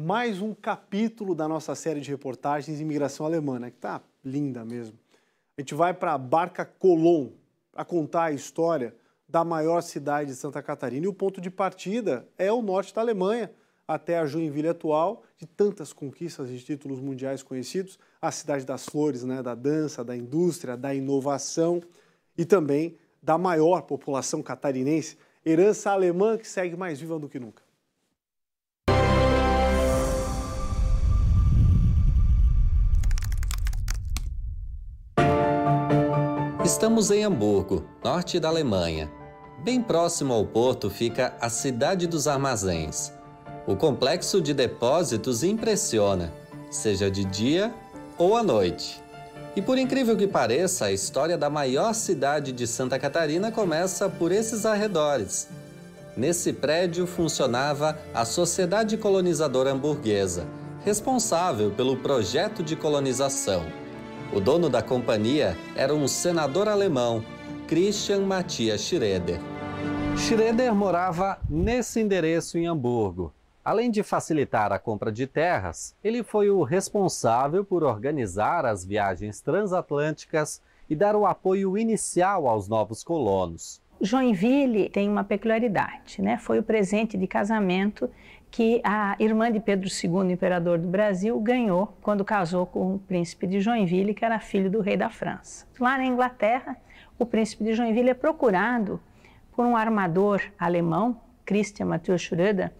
mais um capítulo da nossa série de reportagens Imigração Alemã, né? Que tá linda mesmo. A gente vai para a Barca Colón para contar a história da maior cidade de Santa Catarina. E o ponto de partida é o norte da Alemanha, até a Joinville atual, de tantas conquistas de títulos mundiais conhecidos, a cidade das flores, né? Da dança, da indústria, da inovação e também da maior população catarinense, herança alemã que segue mais viva do que nunca. Estamos em Hamburgo, norte da Alemanha. Bem próximo ao porto fica a Cidade dos Armazéns. O complexo de depósitos impressiona, seja de dia ou à noite. E por incrível que pareça, a história da maior cidade de Santa Catarina começa por esses arredores. Nesse prédio funcionava a Sociedade Colonizadora Hamburguesa, responsável pelo projeto de colonização. O dono da companhia era um senador alemão, Christian Matthias Schroeder. Schroeder morava nesse endereço em Hamburgo. Além de facilitar a compra de terras, ele foi o responsável por organizar as viagens transatlânticas e dar o apoio inicial aos novos colonos. Joinville tem uma peculiaridade, né? Foi o presente de casamento que a irmã de Pedro II, imperador do Brasil, ganhou quando casou com o príncipe de Joinville, que era filho do rei da França. Lá na Inglaterra, o príncipe de Joinville é procurado por um armador alemão, Christian Matthias Schroeder,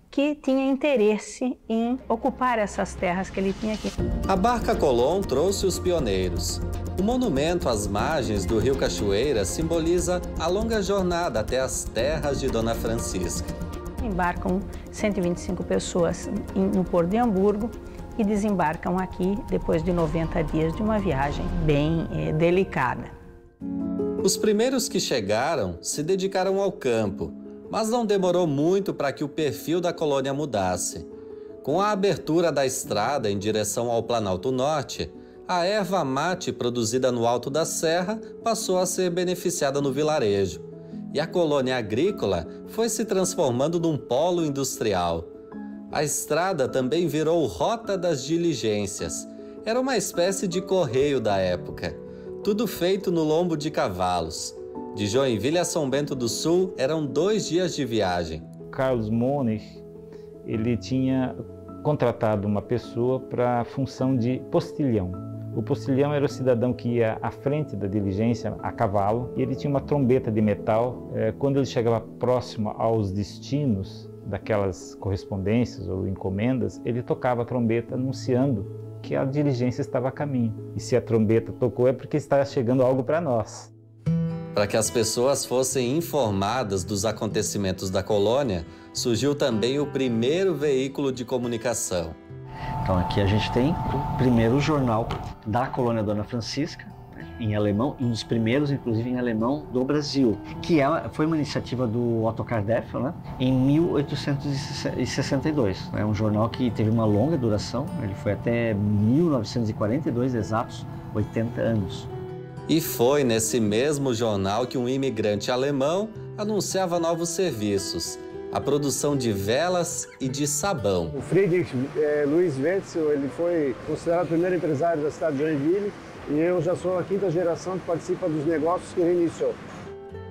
que tinha interesse em ocupar essas terras que ele tinha aqui. A Barca Colón trouxe os pioneiros. O monumento às margens do rio Cachoeira simboliza a longa jornada até as terras de Dona Francisca. Embarcam 125 pessoas no porto de Hamburgo e desembarcam aqui depois de 90 dias de uma viagem bem delicada. Os primeiros que chegaram se dedicaram ao campo, mas não demorou muito para que o perfil da colônia mudasse. Com a abertura da estrada em direção ao Planalto Norte, a erva mate produzida no alto da serra passou a ser beneficiada no vilarejo. E a colônia agrícola foi se transformando num polo industrial. A estrada também virou rota das diligências. Era uma espécie de correio da época. Tudo feito no lombo de cavalos. De Joinville a São Bento do Sul eram 2 dias de viagem. Carlos Mones, ele tinha contratado uma pessoa para a função de postilhão. O postilhão era o cidadão que ia à frente da diligência a cavalo e ele tinha uma trombeta de metal. Quando ele chegava próximo aos destinos daquelas correspondências ou encomendas, ele tocava a trombeta anunciando que a diligência estava a caminho. E se a trombeta tocou é porque está chegando algo para nós. Para que as pessoas fossem informadas dos acontecimentos da colônia, surgiu também o primeiro veículo de comunicação. Então aqui a gente tem o primeiro jornal da colônia Dona Francisca, em alemão, e um dos primeiros, inclusive, em alemão do Brasil, que foi uma iniciativa do Otto Kardeffel, né, em 1862. É um jornal que teve uma longa duração, ele foi até 1942, exatos 80 anos. E foi nesse mesmo jornal que um imigrante alemão anunciava novos serviços, a produção de velas e de sabão. O Friedrich Louis Wetzel, ele foi considerado o primeiro empresário da cidade de Joinville e eu já sou a 5ª geração que participa dos negócios que ele iniciou.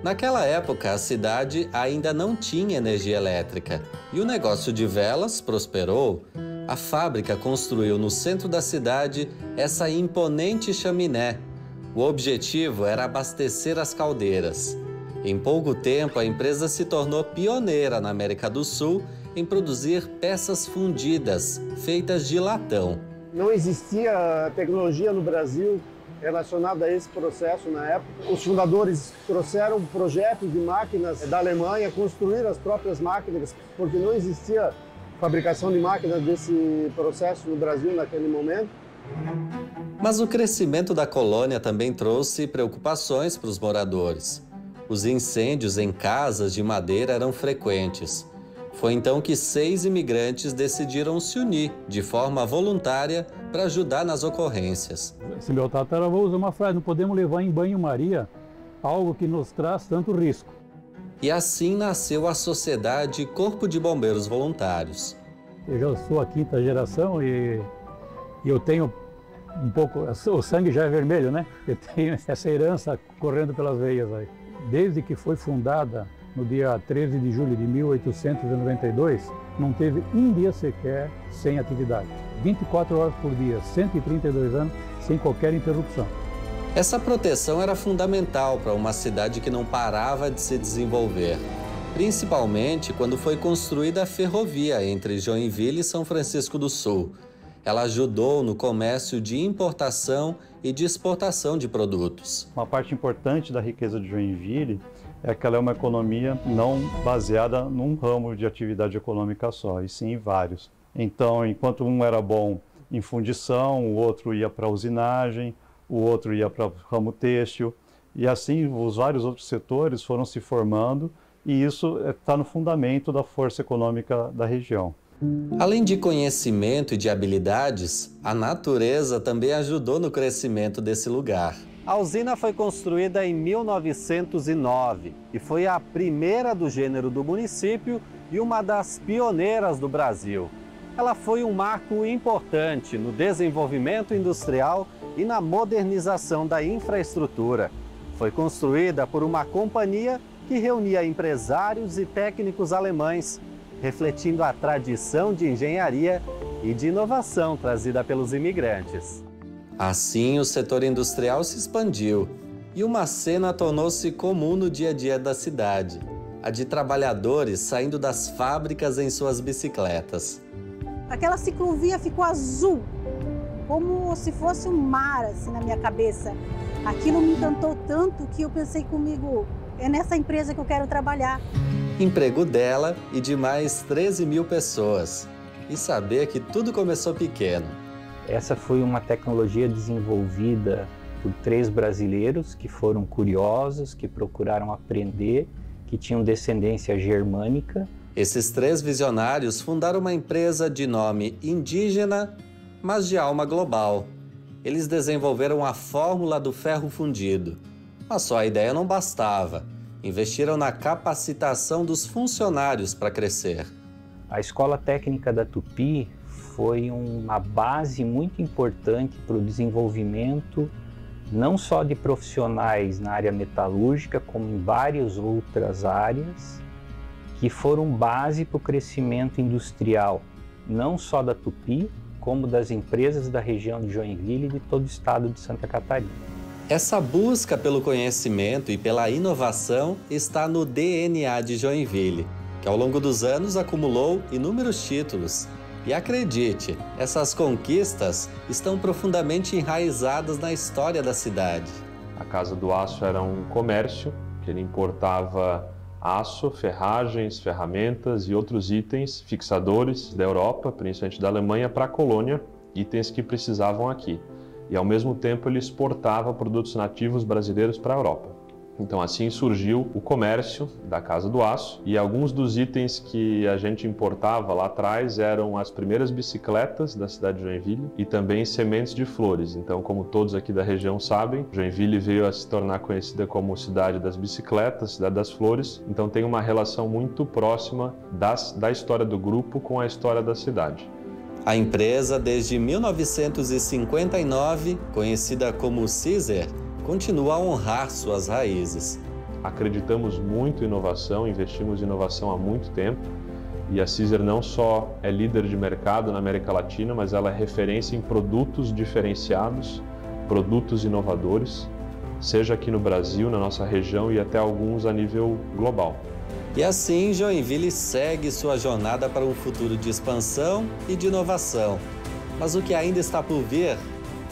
Naquela época, a cidade ainda não tinha energia elétrica e o negócio de velas prosperou. A fábrica construiu no centro da cidade essa imponente chaminé. O objetivo era abastecer as caldeiras. Em pouco tempo, a empresa se tornou pioneira na América do Sul em produzir peças fundidas, feitas de latão. Não existia tecnologia no Brasil relacionada a esse processo na época. Os fundadores trouxeram projetos de máquinas da Alemanha, construíram as próprias máquinas, porque não existia fabricação de máquinas desse processo no Brasil naquele momento. Mas o crescimento da colônia também trouxe preocupações para os moradores. Os incêndios em casas de madeira eram frequentes. Foi então que 6 imigrantes decidiram se unir de forma voluntária para ajudar nas ocorrências. Esse meu tataravô usa uma frase: não podemos levar em banho-maria algo que nos traz tanto risco. E assim nasceu a Sociedade Corpo de Bombeiros Voluntários. Eu já sou a 5ª geração e eu tenho um pouco, o sangue já é vermelho, né? Eu tenho essa herança correndo pelas veias aí. Desde que foi fundada no dia 13 de julho de 1892, não teve um dia sequer sem atividade. 24 horas por dia, 132 anos, sem qualquer interrupção. Essa proteção era fundamental para uma cidade que não parava de se desenvolver, principalmente quando foi construída a ferrovia entre Joinville e São Francisco do Sul. Ela ajudou no comércio de importação e de exportação de produtos. Uma parte importante da riqueza de Joinville é que ela é uma economia não baseada num ramo de atividade econômica só, e sim em vários. Então, enquanto um era bom em fundição, o outro ia para a usinagem, o outro ia para o ramo têxtil, e assim os vários outros setores foram se formando, e isso está no fundamento da força econômica da região. Além de conhecimento e de habilidades, a natureza também ajudou no crescimento desse lugar. A usina foi construída em 1909 e foi a primeira do gênero do município e uma das pioneiras do Brasil. Ela foi um marco importante no desenvolvimento industrial e na modernização da infraestrutura. Foi construída por uma companhia que reunia empresários e técnicos alemães, refletindo a tradição de engenharia e de inovação trazida pelos imigrantes. Assim, o setor industrial se expandiu e uma cena tornou-se comum no dia a dia da cidade, a de trabalhadores saindo das fábricas em suas bicicletas. Aquela ciclovia ficou azul, como se fosse um mar assim, na minha cabeça. Aquilo me encantou tanto que eu pensei comigo, é nessa empresa que eu quero trabalhar. Emprego dela e de mais 13 mil pessoas. E saber que tudo começou pequeno. Essa foi uma tecnologia desenvolvida por 3 brasileiros que foram curiosos, que procuraram aprender, que tinham descendência germânica. Esses 3 visionários fundaram uma empresa de nome indígena, mas de alma global. Eles desenvolveram a fórmula do ferro fundido. Mas só a ideia não bastava. Investiram na capacitação dos funcionários para crescer. A Escola Técnica da Tupi foi uma base muito importante para o desenvolvimento não só de profissionais na área metalúrgica, como em várias outras áreas, que foram base para o crescimento industrial, não só da Tupi, como das empresas da região de Joinville e de todo o estado de Santa Catarina. Essa busca pelo conhecimento e pela inovação está no DNA de Joinville, que ao longo dos anos acumulou inúmeros títulos. E acredite, essas conquistas estão profundamente enraizadas na história da cidade. A Casa do Aço era um comércio que ele importava aço, ferragens, ferramentas e outros itens fixadores da Europa, principalmente da Alemanha, para a colônia, itens que precisavam aqui. E ao mesmo tempo ele exportava produtos nativos brasileiros para a Europa. Então assim surgiu o comércio da Casa do Aço, e alguns dos itens que a gente importava lá atrás eram as primeiras bicicletas da cidade de Joinville e também sementes de flores. Então, como todos aqui da região sabem, Joinville veio a se tornar conhecida como cidade das bicicletas, cidade das flores, então tem uma relação muito próxima da história do grupo com a história da cidade. A empresa, desde 1959, conhecida como Cizer, continua a honrar suas raízes. Acreditamos muito em inovação, investimos em inovação há muito tempo, e a Cizer não só é líder de mercado na América Latina, mas ela é referência em produtos diferenciados, produtos inovadores, seja aqui no Brasil, na nossa região e até alguns a nível global. E assim, Joinville segue sua jornada para um futuro de expansão e de inovação. Mas o que ainda está por vir?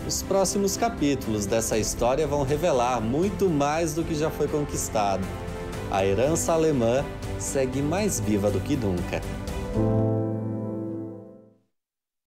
Os próximos capítulos dessa história vão revelar muito mais do que já foi conquistado. A herança alemã segue mais viva do que nunca.